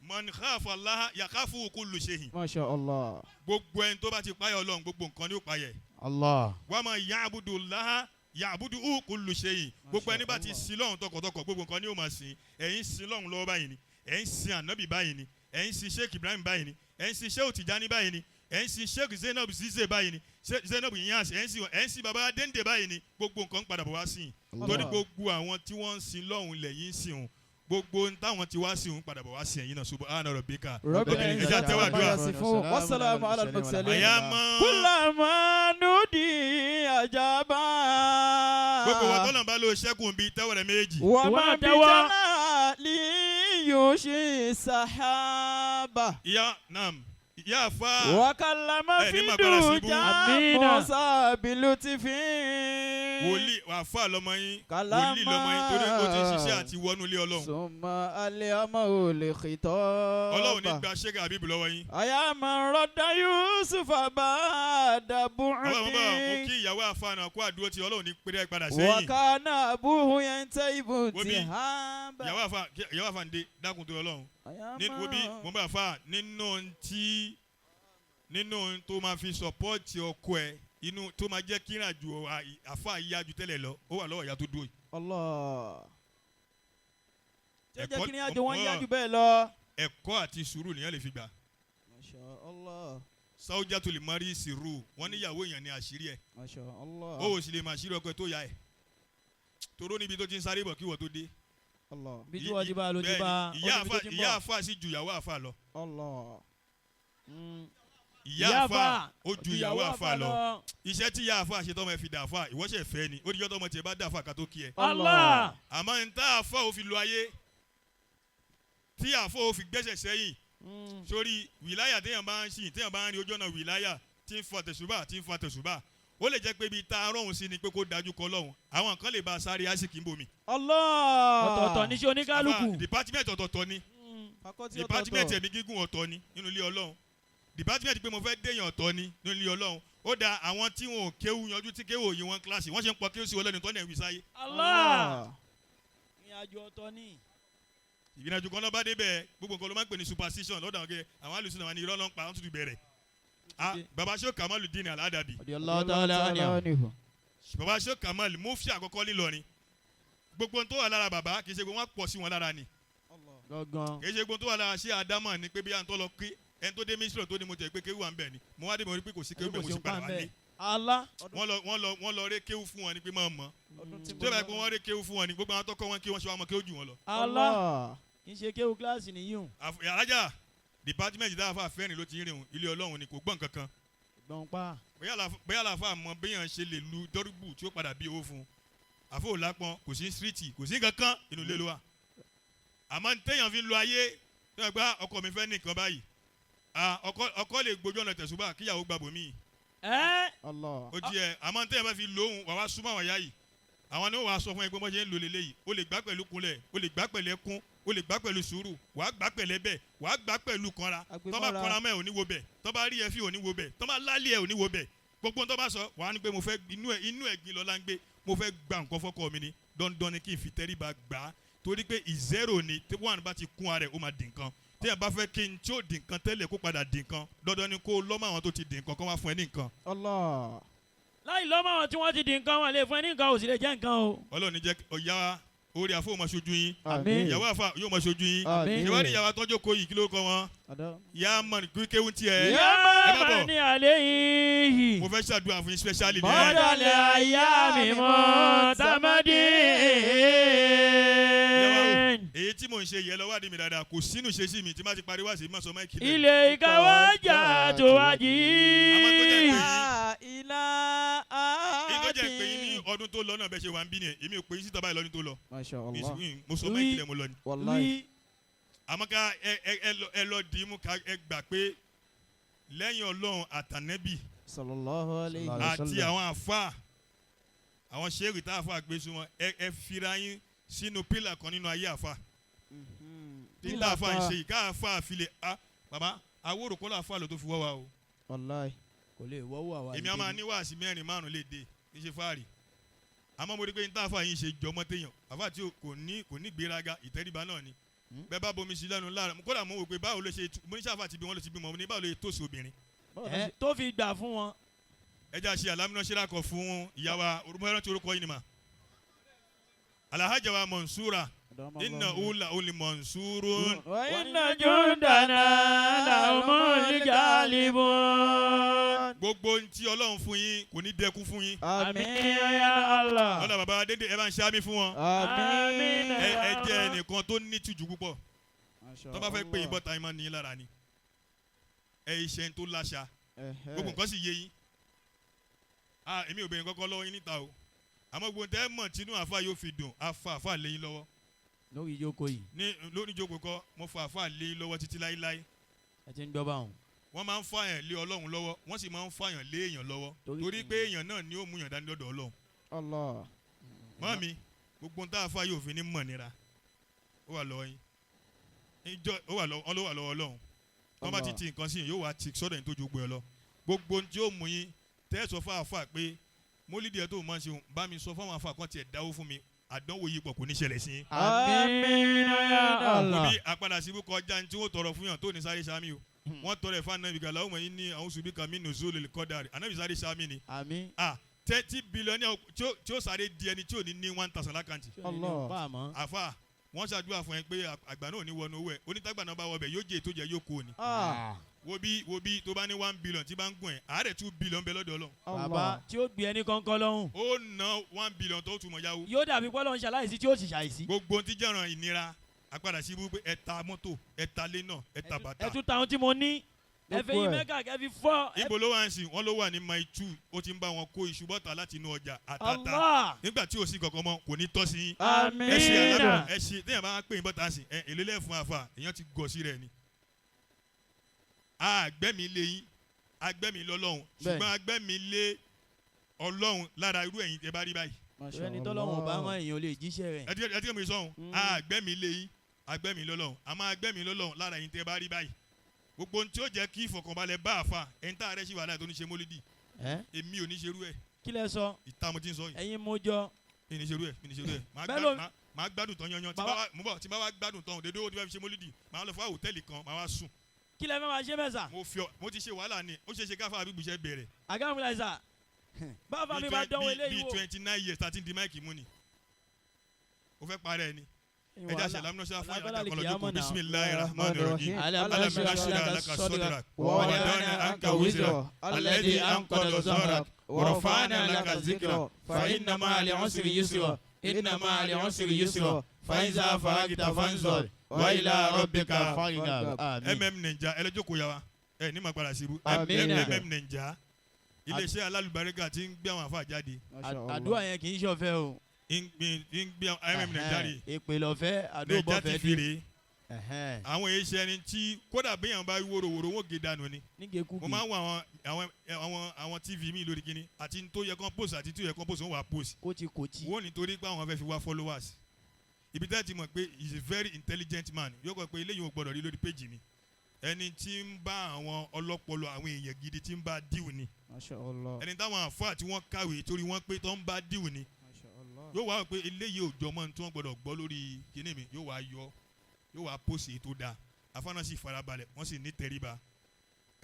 man khafa Allah yakhafu kullu shay'in. Masha Allah. gbogbo ẹni tó bá ti páyà ọlọ́run gbogbo nǹkan ni ó páyà. Allah. wa man ya'budu Allah ya'budu kullu shay'in. gbogbo ẹni bá ti sin lọ́run tọkàntọkàn gbogbo nǹkan ni ó máa sìn ẹ̀yin sin lọ́run lọ́wọ́ báyìí ni ẹ̀yin sin ànábì báyìí ni ẹ̀yin sin Sheikh Ibrahim báyìí ni ẹ̀yin sin Sheikh Tijani báyìí ni ẹ̀yin sin Sheikh Zainab Zize báyìí ni Zainab Niyass ẹ̀yin sin baba Dende báyìí ni gbogbo nǹkan padà bọ̀ wá sí i torí gbogbo àwọn tí wọ́n ń sin lọ́hùn lẹ́yìn sìn òun gbogbo táwọn ti wá sí òun padà bọ̀ wá sí ẹ̀yin náà subhana rabbika. ẹja tẹ́wà dùn. wasalaamu ala al-mursalin. àyàmọ́. kullama nudi ajaba. gbogbo wa tọ́lọ̀ bá lo ṣẹ́kùn bíi tẹ́wọ̀ rẹ̀ méjì. wà á máa bí jẹ́nà lè yóò ṣe sàhábà. ìyá naam. ìyá àfa. wàkàlámà fi dùjà mọ́sá bìlú ti fi. wòlíì àfa lọmọ yín. wòlíì lọmọ yín torí ó ti ṣiṣẹ́ àti wọnú ilé ọlọ́run. summa alẹ́ ọmọ ò lè xitọ́. ọlọ́run ní gba Sheikh Habeeb lọ́wọ́ yín. àyà máa rọ́dá Yusuf bá dàbú rìn. ọlọ́run bá mo kí ìyàwó àfa náà kó àdúró tí ọlọ́run ní péré padà sẹ́yìn. wàkànà àbúrò yẹn tẹ́ ibù tí hàn bá. ìyàwó àfa ń dé dákun tó ọlọ́run. wo bí mo bá fa nínú tó máa fi sọpọ́ọ̀tì ọkọ ẹ inú tó máa jẹ́ kí ìrìnàjò àfa yíyá ju tẹ́lẹ̀ lọ ó wà lọ́wọ́ ìyá tó dúró yìí. Allah. jẹ́ kí ìrìnàjò wọn yá ju bẹ́ẹ̀ lọ. ẹ̀kọ́ àti sùúrù nìyẹn lè fi gbà. Masha Allah. Zawjatul mari sirru wọ́n níyàwó èèyàn ní àṣírí ẹ̀. Masha Allah. ó sì lè máa ṣírí ọkọ ẹ tó yá ẹ̀ toró níbi tó ti ń sáré bọ̀ kí wọ́n tó dé. Allah. bí tí wọ́n ti bá ló ti bá ìyá àfa sì ju ìyàwó àfa lọ. Allah. ìyá àfa ó ju ìyàwó àfa lọ iṣẹ́ tí ìyá àfa ṣe tọ́mọ ẹ fi dà àfa ìwọ́ṣẹ̀ fẹ́ ni ó díjọ́ tọ́mọ tiẹ̀ bá dà àfa ká tó kí ẹ. Allah. àmọ́ n tá àfa ò fi lo ayé tí àfa ò fi gbẹ́sẹ̀ sẹ́yìn sórí wìláyà téèyàn bá ń sìn téèyàn bá ń rí ojú ọ̀nà wìláyà tí ń fa tẹ̀sùbà ó lè jẹ́ pé ibi tá a rọ̀hún sí ni pé kó dájú kọ lọ́hùn àwọn kan lè ba sáré àsìkí ń bomi. Allah. ọ̀tọ̀ọ̀tọ̀ ní ṣe oníkálukú. department ọ̀tọ̀ọ̀tọ̀ ni department ẹ̀mí gígùn ọ̀tọ̀ ni nínú ilé ọlọ́run department pé mo fẹ́ déyàn ọ̀tọ̀ ni nínú ilé ọlọ́run ó da àwọn tí wọn ò kéwù yanjú tí kéwù òye wọn kíláàsì wọ́n ṣe ń pọ kéwù sí wọlé ní tọ́lẹ̀ ìwé sáyé. Allah. ìrìnàjò ọ̀tọ̀ ni. ìrìnàjò kan lọ́ba débẹ̀ gbogbo nǹkan ló máa ń pè ní superstition lọ́dọ̀ àwọn alùsùn náà wà ní irọ́ ló ń pa àwọn tuntun bẹ̀rẹ̀. baba Sheikh Kamaluddin Al-Adabi baba Sheikh Kamal mufti àkọ́kọ́ nílọrin gbogbo tó wà lára baba kì í ṣe gbogbo wọn pọ̀ sí wọn lára ni kì í ṣe gbogbo tó wà lára ṣé Adama ni pé bí à ń tọ́ lọ kí ẹni tó dé mísírọ̀ tó ní mo tẹ̀ pé kéwù wà ń bẹ̀ ni mo wá dé mo rí pé kò sí kéwù bẹ̀ mo sì padà wá ní. wọ́n lọ ré kéwù fún wọn ni pé máa mọ̀ tó bá yẹ pé wọ́n ré kéwù fún wọn ni gbogbo àwọn tó kọ́ wọn kí wọ́n ṣe wá mọ̀ kéwù jù wọn lọ. Allah. kì í ṣe kéwù kíláàsì nìyí. alájà department dáhàfà fẹ́rin ló ti ń rìn ilé ọlọ́run ni kò gbọ́n kankan. gbọ́n pa. bóyá àlàfà mọ béèyàn ṣe lè lu dọ́rùbù tí ó padà bí owó fún un àfọ òlápọn kò sí stíríìtì kò sí kankan inú ilé ló wà. àmọ́ téèyàn fi lu ayé tó yẹ gbá ọkọ mi fẹ́ nìkan báyìí ọkọ lè gbójú ọ̀nà tẹ̀sùbà kíyàwó gbàbọ̀ mí. ó di ẹ àmọ́ téèyàn bá fi lóhùn wà wá súnmọ́ àwọn ìyá yìí àwọn ni ó wàá sọ fún ẹ pé wọ́n ṣe ń lò lélẹ́yìí o lè gbá pẹ̀lú kunlẹ̀ o lè gbá pẹ̀lú ẹkún o lè gbá pẹ̀lú sùúrù wàá gbá pẹ̀lẹ́ bẹ́ẹ̀ wàá gbá pẹ̀lú kanra tó bá kanra mẹ́ ò ní wo bẹ̀ tó bá rí ẹ fi ò ní wo bẹ̀ tó bá lálẹ́ ẹ ò ní wo bẹ̀ gbogbo tó bá sọ wàá ní pé mo fẹ́ inú ẹ̀gbin lọ́la ń gbé mo fẹ́ gba nǹkan fọ́kọ mi ni dandan ni kí n fi tẹríba gbà á torí pé ìzẹ́rò ni tí wọ́n bá ti kún ara ẹ̀ ó máa dín nǹkan téèyàn bá fẹ́ kí n tí ó dín nǹkan tẹ́lẹ̀ kó padà dín nǹkan dandan ni kó lọ́mọ àwọn tó ti dín nǹkan kó wá fún ẹ ní nǹkan. láì lọ́mọ àwọn tí wọ́n ti dín nǹkan wọn lè fún ẹ ní nǹkan ò sì lè jẹ́ nǹkan o. Ọlọ́run jẹ́ ọ̀yá orí àfọ ò máa ṣojú yín Àmín. ìyàwó àfà yóò máa ṣojú yín Àmín. ìwádìí ìyàwó àtọ́jọ́ kò yìí kí ló kọ́ wọn yá mọ̀ kéwù tiẹ̀ Yá máa ní alẹ́ yìí. mo fẹ́ ṣàdúrà fún yín specially ní Mọ́dàlẹ̀ àyà mi mọ́ Tamadi. èyí tí mò ń ṣe yẹ lọ wádìí mi dáadáa kò sínú ṣe sí mi tí má ti parí wá sí má sọ máìkì lẹ́nu. Ilé ìkáwájà tó wájì. àmọ́ tó jẹ́ pé ilá yín tó jẹ́ pé yín ní ọdún tó lọ náà bẹ́ẹ̀ ṣe wà ń bí nìyẹn èmi ò pé yín síta báyìí lọ́dún tó lọ Masha Allah. mo sọ máìkì lẹ́ mo lọ ni. Wallahi. àmọ́ ká ẹ lọ dì í mú ká ẹ gbà pé lẹ́yìn Ọlọ́run àtànẹ́bì Sallallahu alayhi wa àti sallam. àwọn àfáà àwọn ṣéèrì tá àfáà gbé sí wọn ẹ fira yín sínú pílà kan nínú ayé àfáà tí tá àfáà ń ṣe yìí ká àfáà fi lè bàbá àwòrò kọ́lá àfáà ló tó fi wọ́ wa o. Wallahi. Kò lè wọ́wọ́ àwa. èmi a máa ní wáàsí 4-5 lè dé kí ṣe fáàrí àmọ́ mo rí pé ní tá àfáà yín ṣe jọmọ́ téèyàn àfáà tí kò ní gbéraga ìtẹríba náà ni bẹ́ẹ̀ bá bomi sí lẹ́nu lára kódà mo wò pé báwo ló ṣe mo ní sáfà ti bí wọ́n ló ti bímọ mo ní báwo ló ṣe tòsí obìnrin. Tó fi gbà fún wọn. ẹ jẹ́ àṣẹ alámúná ṣíláàkọ̀ fún ìyàwó orúkọ tí orúkọ yìí ni mà. Alhaja wa Mansura inna ula uli Mansurun. Wa Inna jundana lahumul galibun. gbogbo ntí Ọlọ́run fún yín kò ní dẹ́kun fún yín. Àmín ya Allah. ọ̀dà bàbá dédé ẹ bá ń ṣe àmì fún wọn. Àmín. ẹ jẹ́ ẹnìkan tó ní tìjú púpọ̀ tó bá fẹ́ pé yín bọ́ta yín máa ní lára ni. ẹ iṣẹ́ tó láṣà gbogbo nǹkan sì yé yín. èmi ò bẹ̀rẹ̀ kọ́kọ́ lọ́wọ́ yín níta o àmọ́ gbogbo tẹ́ mọ̀ tínú àfa yóò fi dùn àfa lé yín lọ́wọ́. Lórí ìjókòó yìí. lórí ìjókòó kọ́ mo fa àfa lé yín lọ́wọ́ títí láíláí. Ẹ ti ń gbọ́ báwọn. wọ́n máa ń fàyàn lé Ọlọ́run lọ́wọ́ wọ́n sì máa ń fàyàn lé èèyàn lọ́wọ́ torí pé èèyàn náà ni ó mú yàn dání lọ́dọ̀ Ọlọ́run. Allah. mọ́mí gbogbo tá a fa yóò fi ní mọ̀ nira ó wà lọ́wọ́ yín ó wà lọ́wọ́ Ọlọ́run wọ́n bá ti ti nǹkan sí yín yóò wá ti sọ́dọ̀ yín tó ju gbé ọ lọ gbogbo tí ó mú yín tẹ́ sọ fún àfa pé mólídìí ẹ̀ tó máa ń ṣe bá mi sọ fún àwọn àfa kan tiẹ̀ dáwó fún mi àdánwò yìí pọ̀ kò ní ṣẹlẹ̀ sí yín. Àmín ya Allah. mo bí àpadà síbú kọjá ní tí wọ́n tọrọ fún yàn tó ní sáré sami o wọ́n tọrọ ẹ̀fọ́ ànábì gàlá ọmọ yìí ní àwọn ṣubí kan mí nùzúlù kọ́dàrí ànábì sáré sami ni. Àmín. 30 billion tí ó sáré di ẹni tí ò ní 1,000 lákàntì. Allah. àfa wọ́n ṣàdúrà fún ẹ pé àgbà náà ò ní wọnú owó ẹ onítàgbà náà bá wọ bẹ̀ yóò jẹ́ ètò jẹ́ yóò kó o ní. wo bí tó bá ní 1 billion tí bá ń gùn ẹ̀ àárẹ̀ 2 billion bẹ lọ́dọ̀ Ọlọ́run. Bàbá tí ó gbé ẹni kọ́ńkọ́ lọ́hùn. ó ná 1 billion tó tún mọ̀ yáwó. Yóò dàbí pọ́lọ́ ń ṣaláìsí tí ó sì ṣàìsí. gbogbo ti jẹ́ràn ìnira àpadà sí ibú pé ẹ ta mọ́tò ẹ ta lé náà ẹ ta bàtà. Ẹ tún ta ohun tí mo ní. Ẹ fẹ́ yín mẹ́gà kẹ́ fi fọ́. ibo ló wà ń sìn wọ́n ló wà ní mile 2 ó ti ń bá wọn kó iṣu bọ́tà láti inú ọjà àtàtà Allah. nígbà tí ò sí kankan mọ́ kò ní tọ́ sí yín. Àmín. ẹ ṣe alábọ̀ ẹ ṣe téèyàn bá pè yín bọ́tà sí ẹ èlé lẹ́fun àfà èèyàn ti gọ̀ sí rẹ̀ ni. àgbẹ̀mí lé yín agbẹ́mi lọ́lọ́run ṣùgbọ́n agbẹ́mi lé Ọlọ́run lára irú ẹ̀yin tẹ́ bá rí báyìí. Ẹni tọ́lọ́run bá rán èèyàn lè jíṣẹ́ rẹ̀. ẹ ti kẹ́ mi sọ̀hún agbẹ́mi lé yín agbẹ́mi lọ́lọ́run àmọ́ agbẹ́mi lọ́lọ́run lára ẹ̀yin tẹ́ bá rí báyìí. gbogbo ohun tí ó jẹ́ kí ìfọ̀kànbalẹ̀ bá àfa ẹ̀yin tá a rẹ̀ sí wàhálà tó ní ṣe mólídì èmi ò ní ṣerú ẹ̀. Kí lẹ sọ. ìta mo ti ń sọ yìí. Ẹ̀yin mo jọ. mi ní ṣerú ẹ̀ máa gbádùn tán yanyan tí bá wá gbádùn tán dédé owó tí wọ́n fi ṣe mólídì máa lọ fún hòtẹ́ẹ̀lì kan máa wá sùn. Kí lẹ fẹ́ máa ṣe mẹ́sà. mo ti ṣe wàhálà ni ó ṣeé ṣe káfá àbí gbùṣẹ́ bẹ̀rẹ̀. àgàmùlà sà. báwa mi máa dánwó eléyìí wò. bíi 29 years tàti di máìkì mú ni o fẹ́ parẹ́ ni. ẹ jẹ́ àṣẹ lámúnáṣẹ́ fún yàrá kan lọ́jọ́ kó bisimilayi rahman rahim alamina shira alaka sodrak wadana anka wizra alẹ́dí ankọ̀dọ̀ zorak wọ̀rọ̀fáàní alaka zikra fàyínàmá àlẹ́ ọ̀sìrì yusra ìnàmá àlẹ́ ọ̀sìrì yusra fàyínzà faragita fanzor wàyílà rọ̀bìkà fàyínà. Naija ẹlẹ́jọ́kọ̀ yà wa ẹ ní ma padà síbu Naija iléeṣẹ́ alálùbáríkà tí ń gbé àwọn àfa jáde. àdúrà yẹn kì í ṣọ̀fẹ́ o. ń gbé Naija rè. èpè lọ́fẹ́ àdúrà bọ́ fẹ́ dé. àwọn èèṣẹ́ ẹni tí kódà bí yàn bá wóróworó wọ́n gé dànù ni. mo máa ń wọ àwọn TV mi lórí kíní àti tó yẹ kán post àti tó yẹ kán post wọ́n wà post. kòtìkòtì. wọ́n nítorí pé àwọn fẹ́ fi wá followers. ibi tẹ́ ti mọ̀ pé he is a very intelligent man yóò kọ́ pé eléyìí ò gbọ́dọ̀ rí lórí péjì mi ẹni tí ń bá àwọn ọlọ́pọlọ àwọn èèyàn gidi tí ń bá díù ni ẹni táwọn àfáà tí wọ́n kàwé torí wọ́n pé tó ń bá díù ni yóò wá pé eléyìí ò jọmọ́ tí wọ́n gbọ́dọ̀ gbọ́ lórí kíní mi yóò wá pòsì tó dáa àfáà náà sì farabalẹ̀ wọ́n sì ní tẹríba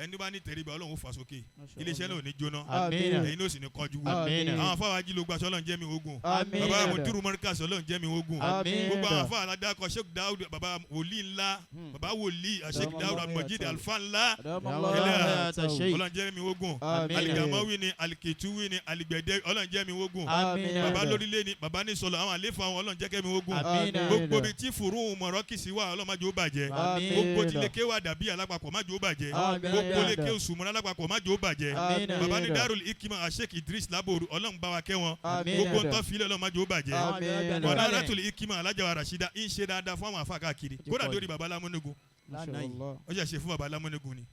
ẹni bá ní tẹríba Ọlọ́run ó fà sókè iléeṣẹ́ náà ò ní jóná Àmín. ẹ̀yin náà sì ní kọjú Àmín. àwọn afáwọn ajílò gbaṣọ Ọlọ́run jẹ́ mi ogun Àmín. bàbá mùdírù mọ́ríkàsì Ọlọ́run jẹ́ mi ogun Àmín. gbogbo àwọn afáwọn aládàkọ Sheikh Daud bàbá wòlíì ńlá bàbá wòlíì Sheikh Daud Al-Majid alfa ńlá Ọlọ́run jẹ́ mi ogun Àmín. aligamawi ni aliketuwi ni aligbẹ̀dẹ Ọlọ́run jẹ́ mi ogun Àmín. bàbá lórílẹ̀ ni bàbá ní sọlọ àwọn àlefa àwọn Ọlọ́run jẹ́ kẹ́mi ogun Àmín. gbogbo bi tí furu mọ̀rọ́kìsì wà Ọlọ́run má jẹ́ ó bàjẹ́ Àmín. gbogbo tí leke wà dàbí alápapọ̀ má jẹ́ ó bàjẹ́ Àmín. gbogbo leke òsùnmọ́ alápapọ̀ má jẹ́ ó bàjẹ́ Àmín. bàbá ní Darul Hikima Sheikh Idris Laboru Ọlọ́run bá wa kẹ́ wọn Àmín. gbogbo ntọ́ filẹ̀ Ọlọ́run má jẹ́ ó bàjẹ́ Àmín. bọ̀dá Dairatul Hikima alájàwá Rashida ń ṣe dáadáa fún àwọn afa káàkiri kódà lórí baba Lámúnigun ó ṣe fún baba Lámúnigun ni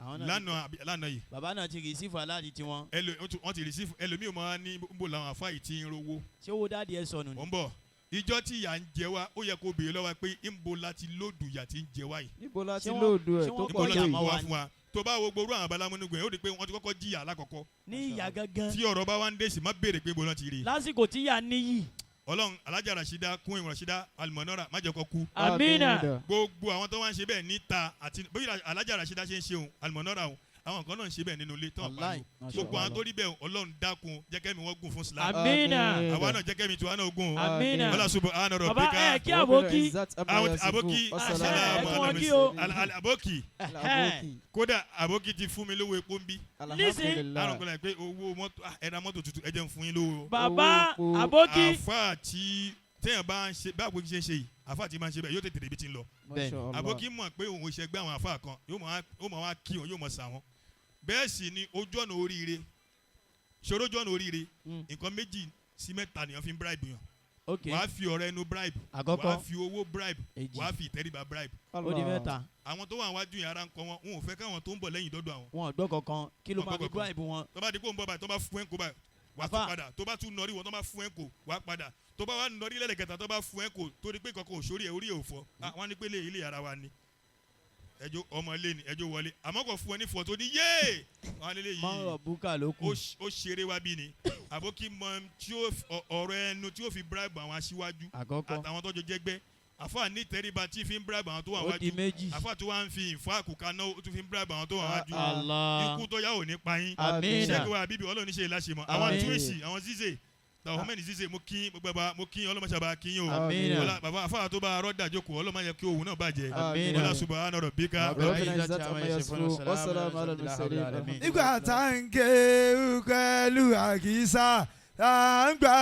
lánàá yìí bàbá náà ti rìsífù aláàdì tiwọn. wọ́n ti rìsífù ẹlòmíì máa ní nbó làwọn afa yìí ti ń rówó. ṣé owó dáàdi ẹ sọnù ni. ó ń bọ̀ ìjọ tí ìyà ń jẹ wá ó yẹ kó béèrè lọ́wọ́ pé nbó láti lóòdù ìyà tí ń jẹ wá yìí. níbo la ti lóòdù ẹ̀ tó nbó pọ̀ láti yìí. mú wá fún wa tó bá wo gbogbo àwọn Lámúnigun yẹn ó rí i pé wọ́n ti kọ́kọ́ jìyà alákọ̀ọ́kọ́. ní ìyá gangan. tí ọ̀rọ̀ bá wá ń dé sí má béèrè pé bọ́lá ti rí. lásìkò tí ìyá níyì. Ọlọ́run alájà Rashida kún ìwọ̀n Rashida Al-Manara má jẹ́ kó kú. Amina. gbogbo àwọn tó wá ń ṣe bẹ́ẹ̀ níta àti bóyá alájà Rashida ṣe ń ṣe òun Al-Manara òun àwọn kan náà ń ṣe bẹ́ẹ̀ nínú ilé tán pariwo gbogbo àwọn tó rí bẹ́ẹ̀ Ọlọ́run dákun jẹ́kẹ́mi wọ́n gùn fún Islam. Amina. àwa náà jẹ́kẹ́mi tiwa náà gùn. Amina. wala subhana rabbika. bàbá ẹ kí àbókí. àbókí àbókí kódà àbókí ti fún mi lówó epo ń bí. lísìn. àrùn kọlá pé owó mọ́tò ẹ̀dá mọ́tò tuntun ẹ jẹ́ ń fún yín lówó. bàbá àbókí. àfa tí téèyàn bá ń ṣe bá àbókí ṣe ń ṣe yìí àfa tí máa ń ṣe bẹ́ẹ̀ yóò tètè débi tí ń lọ. àbókí mọ̀ pé òun ìṣẹ́gbẹ́ àwọn àfa kan yóò mọ̀ wá kí wọn yóò mọ̀ sà wọn. bẹ́ẹ̀ sì ni ojú ọ̀nà oríire ṣòro ojú ọ̀nà oríire nǹkan méjì sí mẹ́ta nìyẹn fi ń bribe yàn. wàá fi ọ̀rọ̀ ẹnu bribe wàá fi owó bribe wàá fi ìtẹríba bribe. ó di mẹ́ta. àwọn tó wà wájú yàrá ń kọ́ wọn wọn ò fẹ́ káwọn tó ń bọ̀ lẹ́yìn dọ́dọ̀ àwọn. wọn ò gbọ́ kankan kí ló máa fi bribe wọn. tó bá di kó ń bọ̀ báyìí tó bá fún ẹ̀ ń kó báyìí wàá tún padà tó bá tún nọrí wọn tó bá fún ẹ̀ ń kó wàá padà tó bá wà nọrí lẹ́lẹ̀kẹta tó bá fún ẹ̀ ń kó torí pé kankan òṣòrí ẹ̀ orí ẹ̀ ò fọ́ wọn ní pé ilé yàrá wa ni ẹjọ́ ọmọ ilé ni ẹjọ́ wọlé àmọ́ kò fún ẹ ní fọ́ tó ní yéé wọn lé yìí mọ́rọ̀ búkà ló kù. ó ṣeré wá bí ni àbókí mọ tí ọ̀rọ̀ ẹnu tí ó fi bribe àwọn aṣíwájú àtàwọn tó jọ jẹ́gbẹ́ àfa ní tẹríba tí fi ń bribe àwọn tó wà wájú àfa tó wà ń fi ìfọ́ àkùkà náà ó tún fi ń bribe àwọn tó wà wájú ikú tó yà ò ní pa yín Sheikh Habeeby Ọlọ́run ṣe ìlàṣẹmọ àwọn túwèsì àwọn zize tàwọn zize mo kí ọlọ́mọṣàbà kí yín o bàbá àfa tó bá rọ́dà jókòó ọlọ́mọ kí òun náà bàjẹ́ wala subhana rabbika. nígbà tá ń ké pẹ̀lú àkísà tá ń gbà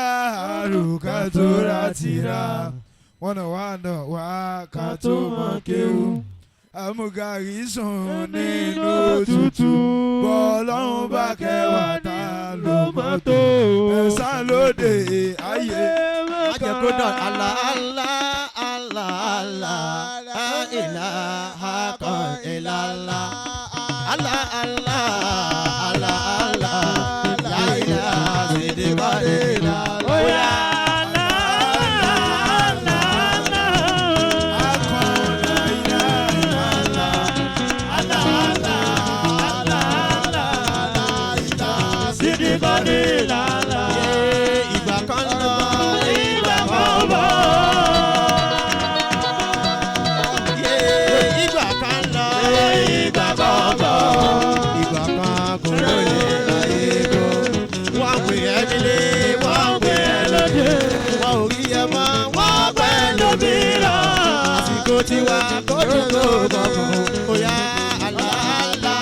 àrùkà tó ra tìra wọ́n náà wá ká tó mọ̀ kéwù àmúgarí sùn nínú òtútù bọ́ọ̀lọ́run bá kẹwàá tá ló mọ̀ tó ẹ̀sán lóde ayé. ajẹ́ product Allah Allah Allah Allah ilaha illallah Allah Allah Allah Allah la ilaha illallah. Ìgbà kan lọ, ìgbà kan bọ̀. Ìgbà kan lọ, ìgbà kan bọ̀. Ìgbà kan kò lóye láyé kó. Wọ́n pè é nílé, wọ́n pè é lóde. Wọ́n ò rí ẹ mọ́, wọ́n pẹ́ lómi lọ. Àsìkò tiwa kó tó tó kọ̀ọ̀kan. Ó yá àlá àlá.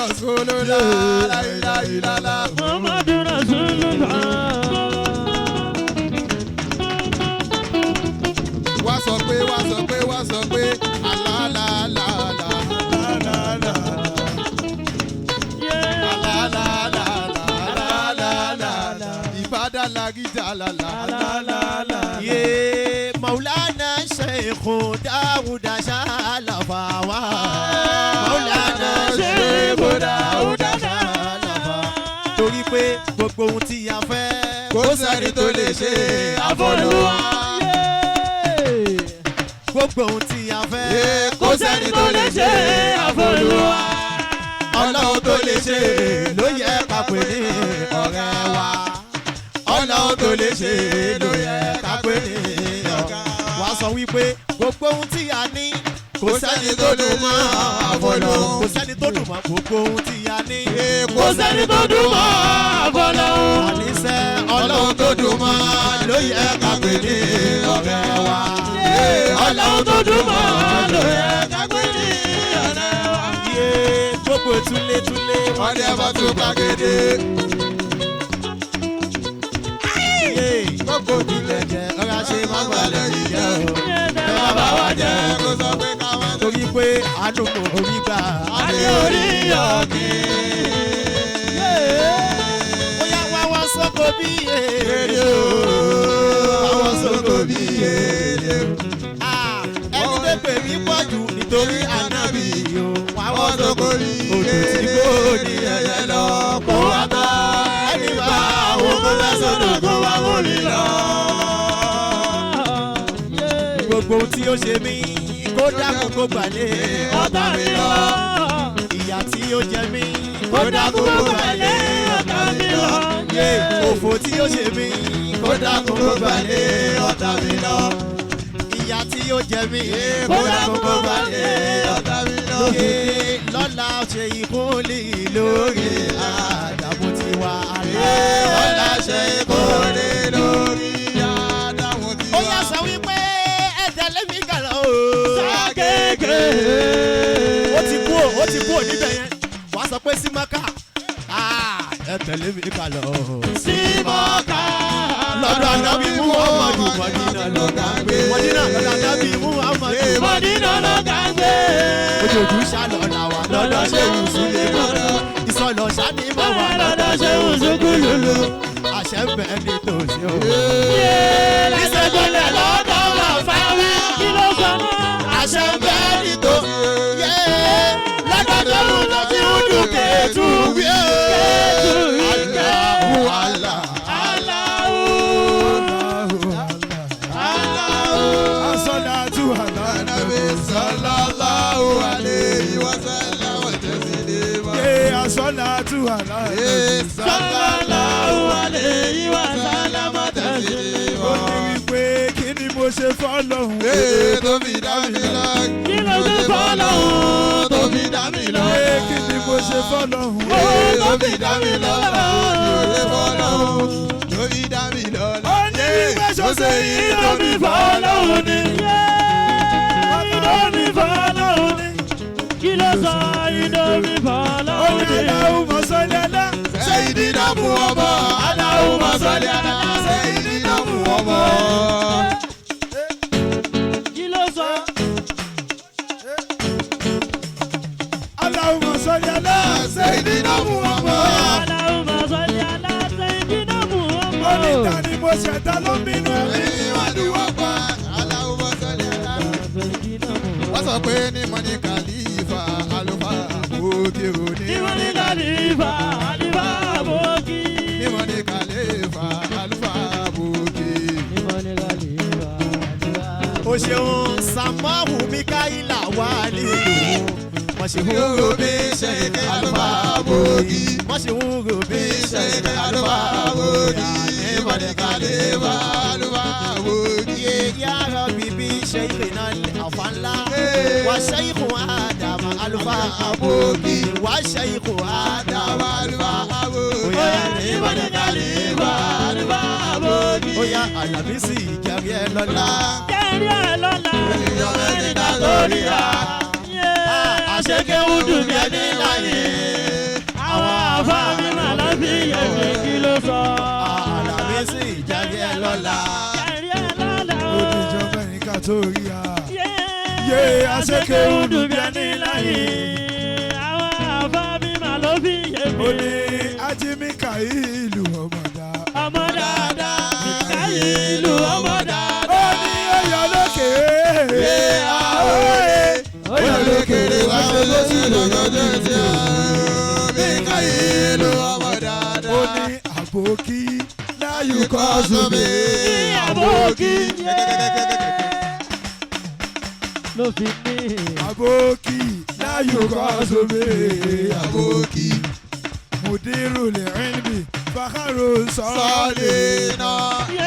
Rasulullah la ilaha illallah Muhammadu Rasulullah. wá sọ pé alálàálàálà alálàálàálà ìbádàlágíjà lálàálàálà. Maulana Sheikh Dawuda Shalafawa Maulana Sheikh Dawuda Shalafawa torí pé gbogbo ohun tí a fẹ́ kò sẹ́ni tó lè ṣe àfọlùwà. Gbogbo ohun tí a fẹ́ kò sẹ́ni tó lè ṣe àfọlùwà. Ọlọ́run tó lè ṣe ló yẹ ká pè ní ọ̀rẹ́ wa. Ọlọ́run tó lè ṣe ló yẹ ká pè ní ọ̀gá. Wàá sọ wípé gbogbo ohun tí a ní kò sẹ́ni tó dùn mọ́ àfọlọ́. Kò sẹ́ni tó dùn mọ́ gbogbo ohun tí a ní. Kò sẹ́ni tó dùn mọ́ àfọlọ́. Àníṣe Ọlọ́run tó dùn mọ́ ló yẹ ká pè ní ọ̀rẹ́ wa. Ọlọ́run tó dùn mọ́ ló yẹ ká pè ní ọ̀rẹ́ wa. Gbogbo túlétúlé ọdẹ bá tún gbàgede. Gbogbo ìdílé jẹ ọ̀rá ṣe máa ń balẹ̀ ìjẹ́ o. Ẹ má bá wa jẹ́ kó sọ pé ká wá. Torí pé àánú kò orí gbà. Adé orí ọ̀kì. Bóyá wá wá sọ́kò bí èdè o. Wá wá sọ́kò bí èdè o. Ẹni tó pè mí pọ̀ jù nítorí ànábì o. Wá wá sọ́kò bí èdè o. Odò tí kò ní ẹ̀yẹ lọ kó wá tọ́. Ẹni bá àwọn kó fẹ́ sọ̀rọ̀ kó wá wọlé lọ. Gbogbo ohun tí ó ṣe mí kó dákun kó gbàlẹ́ ọ̀tá mi lọ. Ìyà tí ó jẹ mí kó dákun kó gbàlẹ́ ọ̀tá mi lọ. Òfò tí ó ṣe mí kó dákun kó gbàlẹ́ ọ̀tá mi lọ. Ìyà tí ó jẹ mí kó dákun kó gbàlẹ́ ọ̀tá mi lọ. Lọ́la ṣe ìkúnlẹ̀ lórí àdàmú tiwa. Lọ́la ṣe ìkúnlẹ̀ lórí àdàmú tiwa. Ó yá sọ wípé ẹ̀dẹ̀lẹ́ mi kàlọ́ o. Ságége. Ó ti kú ò níbẹ̀ yẹn. Wàá sọ pé sí Mákà. Ẹ̀dẹ̀lẹ́ mi kàlọ́ o. Sí Mákà. Lọ́dọ̀ ànábì Muhammadu Mọ̀dínà ló ga gbé. Mọ̀dínà lọ́dọ̀ ànábì Muhammadu Mọ̀dínà ló ga gbé. Ojojú ṣàlọ̀ làwà lọ́dọ̀ ṣe wùsùlẹ̀ lọ́dọ̀. Ìsọ̀lọ̀ ṣáni máa wà lọ́dọ̀ ṣe wùsùkúlùlù. Àṣẹ ń bẹ̀ ní tòsí o. Ìṣègùnlẹ̀ lọ́dọ̀ wà fáwẹ́. Kí ló sọ náà? Àṣẹ ń bẹ̀ ní tòsí. Lọ́dọ̀ tó wù lọ sí ojú kẹ̀tù wí. Allahu Allah. As-salatu ala nabi sallallahu alayhi wa sallam wa taslima. As-salatu ala nabi sallallahu alayhi wa sallam wa taslima. Ó ní wípé kí ni mo ṣe fọ́lọ́hún. Tó fi dá mi lọ. Kí ló ṣe fọ́lọ́hún. Tó fi dá mi lọ. Kí ni mo ṣe fọ́lọ́hún. Tó fi dá mi lọ. Tó fi dá mi lọ. Ó ní wípé ṣọ́ṣe yìí tó fi fọ́lọ́hún ni. Ìdómi fọ́lọ́hún ni. Kí ló sọ ìdómi fọ́lọ́hún ni. Allahumma salli ala Sayyidina Muhammad. Allahumma salli ala Sayyidina Muhammad. Kí ló sọ? Allahumma salli ala Sayyidina Muhammad. Allahumma salli ala Sayyidina Muhammad. Ó ní ta ni mo ṣẹ̀dá ló ń bínú ẹ̀mí. Ìwádìí pa Allahumma salli ala Sayyidina Muhammad. Wọ́n sọ pé ní mo ní kàlífà àlùfáà òkè òní. Ní mo ní kàlífà àlùfáà òkè. Ní mo ní kàlífà àlùfáà òkè. Ní mo ní kàlífà àlùfáà òkè. O ṣeun Sàmáhù Míkáílà wà nílùú. Wọ́n ṣe wúro bí ṣe ní àlùfáà òkè. Wọ́n ṣe wúro bí ṣe ní àlùfáà òkè. Ní mo ní kàlífà àlùfáà òkè. Yàrá bíbí ṣe ìrìnà àfàlà. وشيخ آدم ألفا أبوكي وشيخ آدم ألفا أبوكي ويا نيبان كاليبا ألفا أبوكي ويا ألبسي كريه لولا كريه لولا يومين تاغوريا أشيكي ودو بيدي لاني torí a. Yé àṣekè odò bí ẹni láyé. Àwọn àbá mi mà ló fi yé mi. Ó ní Ajímíkà ìlú ọmọ dáadáa. Ọmọ dáadáa. Míkà ìlú ọmọ dáadáa. Ó ní ọyọ lókè. Ọyọ lókè wá ló sì lọ́gọ́dọ̀ tí a. Míkà ìlú ọmọ dáadáa. Ó ní àbòkí láyù kọ́ Sómi Àbòkí. Ló fi ní. àbòkí láyù kọ́ sómi. àbòkí Mudiru lè rìn bí Fákàrò sọ́ọ̀lì. sọ́ọ̀lì náà.